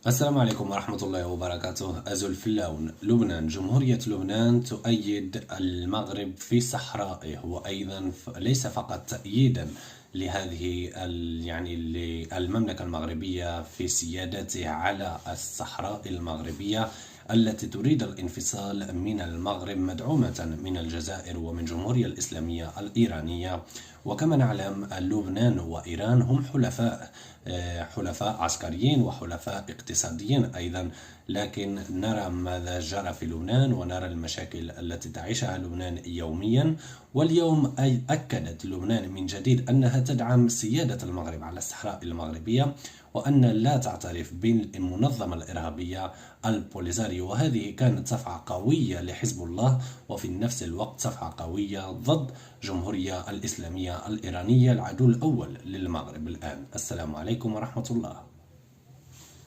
السلام عليكم ورحمة الله وبركاته. أزل اللون. لبنان، جمهورية لبنان تؤيد المغرب في صحرائه، وأيضا ليس فقط تأييدا لهذه للمملكة المغربية في سيادتها على الصحراء المغربية التي تريد الانفصال من المغرب، مدعومة من الجزائر ومن جمهورية الإسلامية الإيرانية. وكما نعلم لبنان وإيران هم حلفاء عسكريين وحلفاء اقتصاديين أيضا، لكن نرى ماذا جرى في لبنان ونرى المشاكل التي تعيشها لبنان يوميا. واليوم أكدت لبنان من جديد أنها تدعم سيادة المغرب على الصحراء المغربية، وأن لا تعترف بالمنظمة الإرهابية البوليزاريو. وهذه كانت صفعة قوية لحزب الله، وفي نفس الوقت صفعة قوية ضد جمهورية الإسلامية الإيرانية، العدو الأول للمغرب الآن. السلام عليكم ورحمة الله.